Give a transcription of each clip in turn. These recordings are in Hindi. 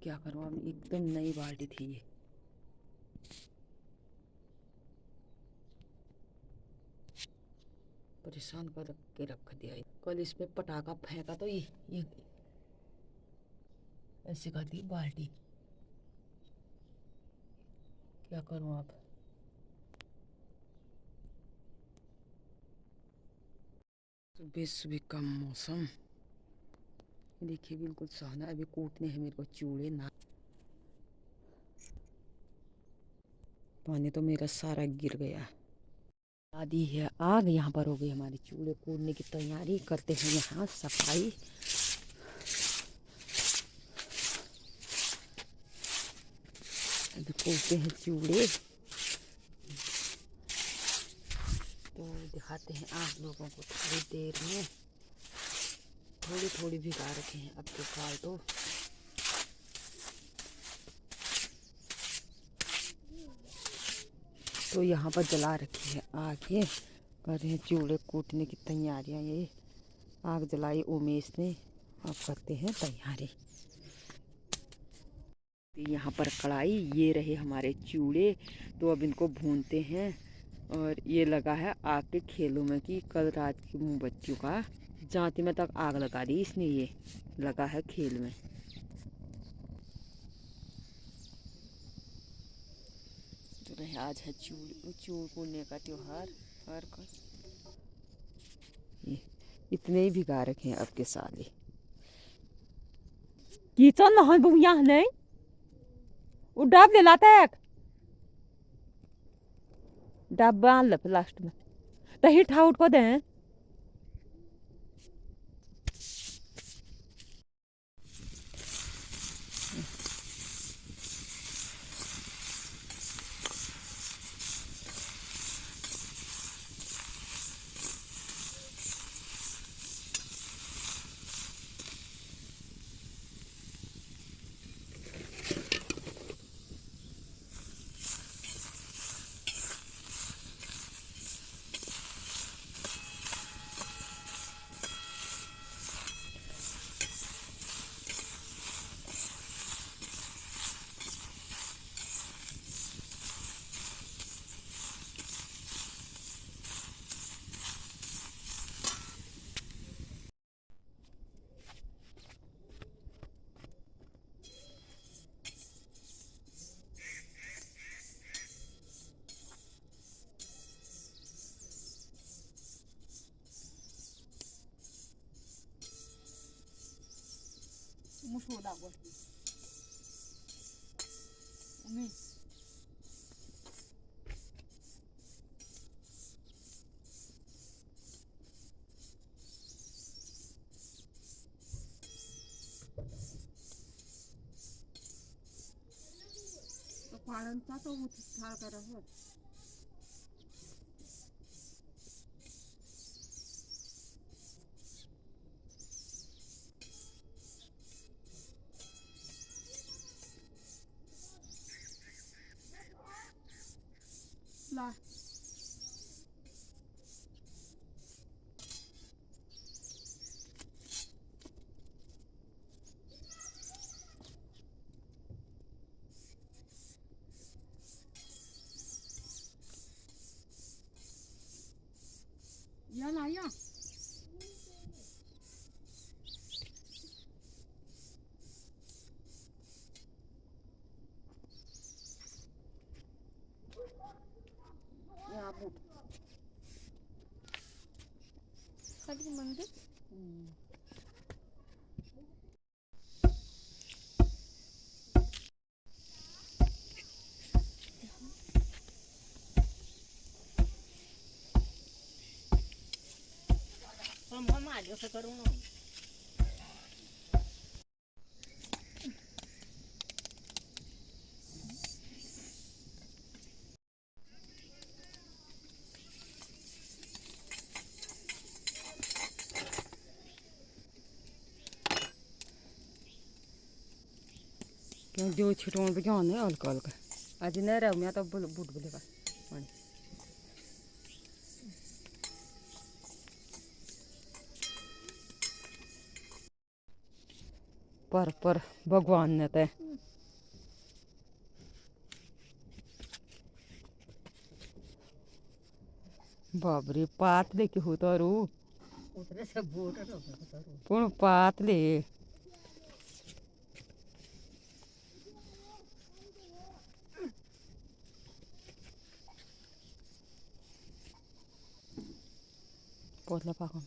क्या करूँ, अब एकदम नई बाल्टी थी ये। परेशान कर के रख दिया। कल इसमें पटाखा फेंका तो ये ऐसे कर दी बाल्टी। क्या करूँ अब। सुबह सुबह का मौसम देखिए बिल्कुल सुहाना। अभी कूटने हैं मेरे को चूड़े ना। पानी तो मेरा सारा गिर गया। आदि है आग। यहाँ पर हो गई हमारी चूड़े कूटने की तैयारी। करते हैं यहाँ सफाई। अभी कूटते हैं चूड़े तो दिखाते हैं आप लोगों को थोड़ी देर में। थोड़ी थोड़ी भिगा रखे हैं अब तो काल तो यहाँ पर जला रखी है आग। ये कर रहे हैं चूड़े कूटने की तैयारियाँ। ये आग जलाई उमेश ने। अब करते हैं तैयारी। यहाँ पर कढ़ाई, ये रहे हमारे चूड़े। तो अब इनको भूनते हैं। और ये लगा है आग के खेलों में कि कल रात की मोमबत्तियों का जाती में तक आग लगा दी इसने। ये लगा है खेल में। तो रहे आज है चूड़ कूटने का त्योहार। हर का ये इतने ही भिगा रखे हैं अब के साले। किचन में बुढ़िया नहीं उड़ाब ले लाता है। डब्बा ल लास्ट में तो हिट आउट को दें। मुझको दागो उम्मी तो पालन सा तो वो थाल कर रहा है। ला या लाया यहाँ बुट खाली मंदिर। हम आज से करूँ ना। क्यों जो छिटों पे क्या है हल्का हल्का आज नहीं रहा मैं तो बूट बोलेगा पानी पर भगवान ने तो बाबरे पातले के होतारू उतरे से बोट पूर्ण पातले पोतला पाको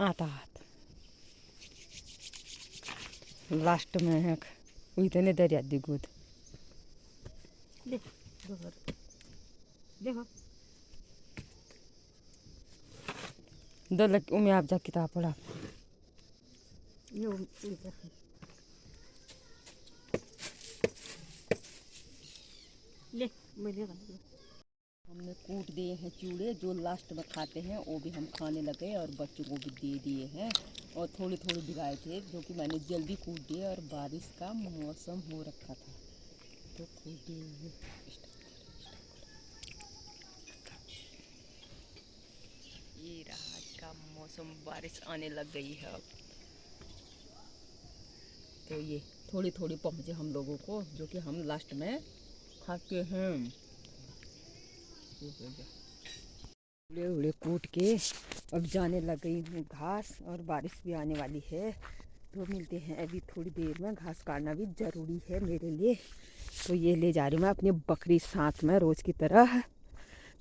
आता लास्ट में है इतने दरिया दिगुद देखो दो लग उम्मीद आप जा किताब पढ़ा ये ले मैं हमने कूट दिए हैं चूड़े जो लास्ट में खाते हैं वो भी हम खाने लगे और बच्चों को भी दे दिए हैं और थोड़ी थोड़ी भिगाए थे जो कि मैंने जल्दी कूट दिए और बारिश का मौसम हो रखा था तो कूट दिए। ये रहा आज का मौसम बारिश आने लग गई है अब तो ये थोड़ी थोड़ी पहुँचे हम लोगों को जो कि हम लास्ट में खाते हैं। उड़े कूट के अब जाने लग गई हूँ घास और बारिश भी आने वाली है तो मिलते हैं अभी थोड़ी देर में। घास काटना भी ज़रूरी है मेरे लिए तो ये ले जा रही हूँ मैं अपनी बकरी साथ में रोज़ की तरह।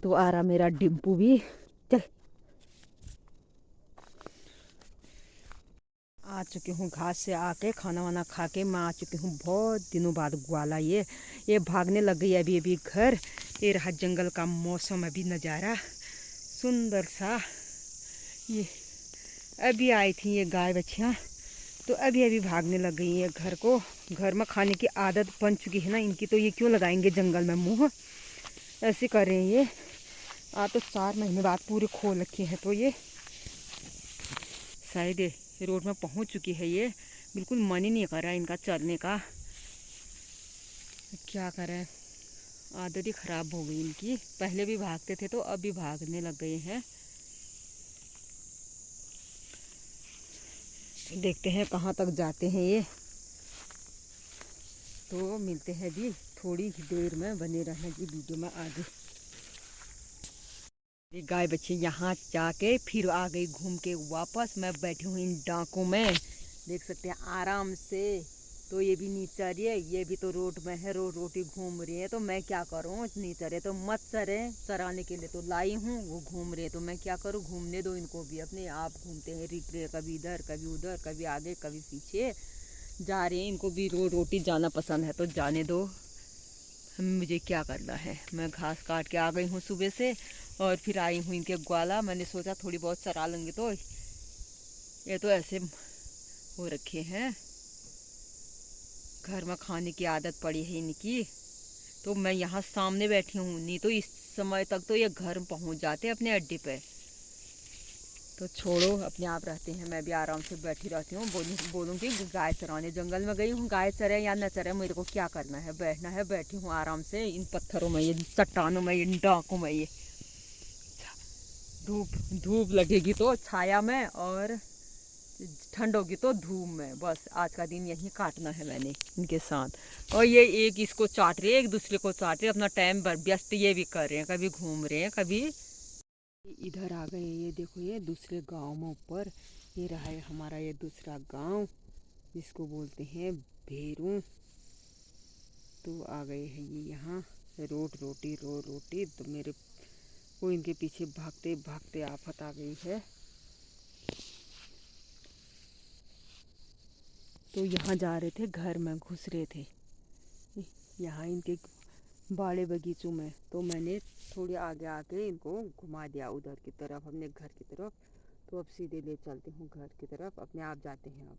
तो आ रहा मेरा डिम्पू भी चल। आ चुकी हूँ घास से आके खाना वाना खा के मैं आ चुकी हूँ बहुत दिनों बाद ग्वाला। ये भागने लग गई अभी अभी घर। ये रहा जंगल का मौसम अभी नज़ारा सुंदर सा। ये अभी आई थी ये गाय बच्चियाँ तो अभी अभी भागने लग गई है घर को। घर में खाने की आदत बन चुकी है ना इनकी तो ये क्यों लगाएंगे जंगल में मुँह ऐसे कर रहे हैं ये। तो 4 महीने बाद पूरे खोल रखे हैं तो ये शायद रोड में पहुंच चुकी है। ये बिल्कुल मन ही नहीं कर रहा है इनका चलने का। क्या करें आदत ही ख़राब हो गई इनकी। पहले भी भागते थे तो अब भी भागने लग गए हैं। देखते हैं कहाँ तक जाते हैं ये तो मिलते हैं भी थोड़ी ही देर में। बने रहने की वीडियो में आगे। ये गाय बच्चे यहाँ जाके फिर आ गई घूम के वापस। मैं बैठी हूँ इन डाकों में देख सकते हैं आराम से। तो ये भी नीचा रही है ये भी तो रोड में है रोटी घूम रही है तो मैं क्या करूँ। नीचा रहे तो मत चरे चराने के लिए तो लाई हूँ वो घूम रहे तो मैं क्या करूँ। घूमने दो इनको भी अपने आप घूमते हैं रिक्रे कभी इधर कभी उधर कभी आगे कभी पीछे जा रहे हैं। इनको भी रोटी जाना पसंद है तो जाने दो। मुझे क्या करना है। मैं घास काट के आ गई हूँ सुबह से और फिर आई हूँ इनके ग्वाला। मैंने सोचा थोड़ी बहुत चरा लेंगे तो ये तो ऐसे हो रखे हैं घर में खाने की आदत पड़ी है इनकी। तो मैं यहाँ सामने बैठी हूँ नहीं तो इस समय तक तो ये घर पहुँच जाते अपने अड्डे पे। तो छोड़ो अपने आप रहते हैं। मैं भी आराम से बैठी रहती हूँ बोलूँगी गाय चराने जंगल में गई हूँ। गाय चरे या न चरे मेरे को क्या करना है बैठना है। बैठी हूँ आराम से इन पत्थरों में ये चट्टानों में इन डाकों में। ये धूप लगेगी तो छाया में और ठंड होगी तो धूप में। बस आज का दिन यही काटना है मैंने इनके साथ। और ये एक इसको चाट रहे एक दूसरे को चाट रहे अपना टाइम व्यस्त ये भी कर रहे हैं। कभी घूम रहे हैं कभी इधर आ गए। ये देखो ये दूसरे गांव में ऊपर ये रहा है हमारा ये दूसरा गांव जिसको बोलते हैं भेरू। तो आ गए हैं ये यहाँ रोटी तो मेरे को इनके पीछे भागते भागते आफत आ गई है। तो यहाँ जा रहे थे घर में घुस रहे थे यहाँ इनके बाड़े बगीचों में। तो मैंने थोड़ी आगे आके इनको घुमा दिया उधर की तरफ अपने घर की तरफ। तो अब सीधे ले चलते हूँ घर की तरफ अपने आप जाते हैं अब।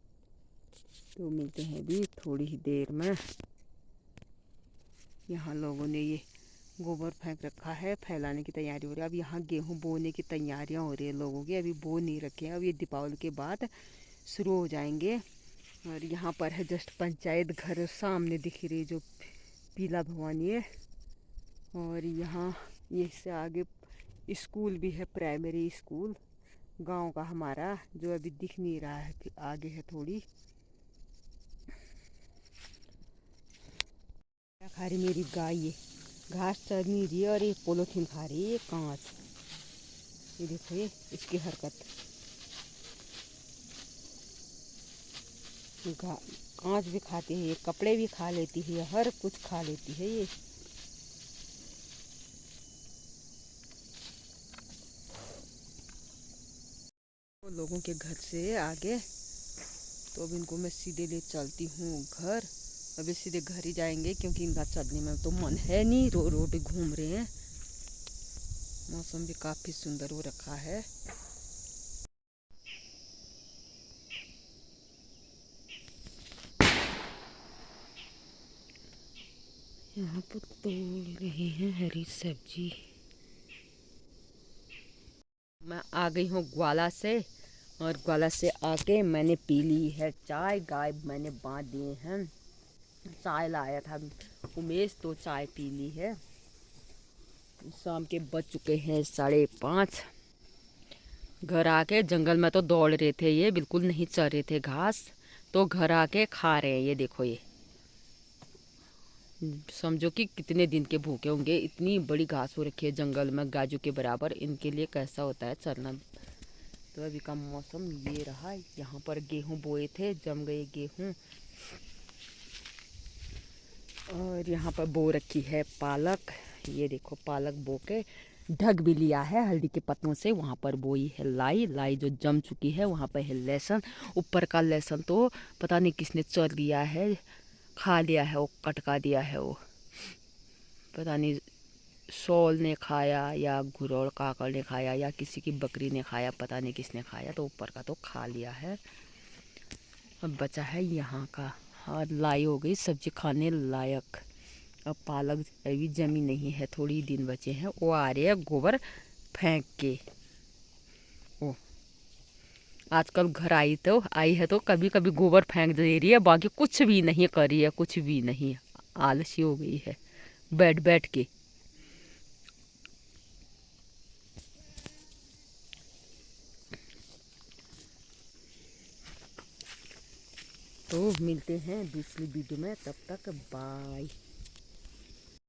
तो मिलते हैं भी थोड़ी ही देर में। यहाँ लोगों ने ये गोबर फेंक रखा है फैलाने की तैयारी हो रही है। अब यहाँ गेहूँ बोने की तैयारियाँ हो रही है लोगों की। अभी बो नहीं रखे हैं अब ये दीपावली के बाद शुरू हो जाएंगे। और यहाँ पर है जस्ट पंचायत घर सामने दिख रही जो पीला भवानी है। और यहाँ ये से आगे स्कूल भी है प्राइमरी स्कूल गांव का हमारा जो अभी दिख नहीं रहा है। आगे है थोड़ी क्या खा रही मेरी गाय, ये घास चर नहीं रही है और ये पोलोथीन खा रही है, ये कांच। ये देखो ये इसकी हरकत, कांच भी खाती है ये, कपड़े भी खा लेती है, हर कुछ खा लेती है ये। लोगों के घर से आगे, तो अब इनको मैं सीधे ले चलती हूँ घर। अभी सीधे घर ही जाएंगे क्योंकि इनका चलने में तो मन है नहीं, रोड घूम रहे हैं। मौसम भी काफ़ी सुंदर हो रखा है। यहाँ पर तोड़ रहे हैं हरी सब्जी। मैं आ गई हूँ ग्वाला से, और ग्वाला से आके मैंने पी ली है चाय। गाय मैंने बांध दिए हैं। चाय लाया था उमेश, तो चाय पी ली है। शाम के बज चुके हैं 5:30। घर आके जंगल में तो दौड़ रहे थे, ये बिल्कुल नहीं चर रहे थे घास, तो घर आके खा रहे हैं। ये देखो, ये समझो कि कितने दिन के भूखे होंगे। इतनी बड़ी घास हो रखी है जंगल में, गाजू के बराबर। इनके लिए कैसा होता है चरना। तो अभी का मौसम ये रहा। यहाँ पर गेहूं बोए थे, जम गए गेहूं। और यहाँ पर बो रखी है पालक। ये देखो, पालक बो के ढक भी लिया है हल्दी के पत्तों से। वहाँ पर बोई है लाई, लाई जो जम चुकी है। वहाँ पर है लहसुन। ऊपर का लहसुन तो पता नहीं किसने चर लिया है, खा लिया है, वो कटका दिया है। वो पता नहीं शॉल ने खाया या घुरौड़ काकड़ ने खाया या किसी की बकरी ने खाया, पता नहीं किसने खाया। तो ऊपर का तो खा लिया है। अब बचा है यहाँ का, और लाई हो गई सब्जी खाने लायक। अब पालक अभी जमी नहीं है, थोड़ी दिन बचे हैं। वो आ रहे हैं गोबर फेंक के। ओ, आजकल घर आई है तो कभी कभी गोबर फेंक दे रही है, बाकी कुछ भी नहीं कर रही है, कुछ भी नहीं। आलसी हो गई है बैठ बैठ के। तो मिलते हैं दूसरी वीडियो में, तब तक बाय।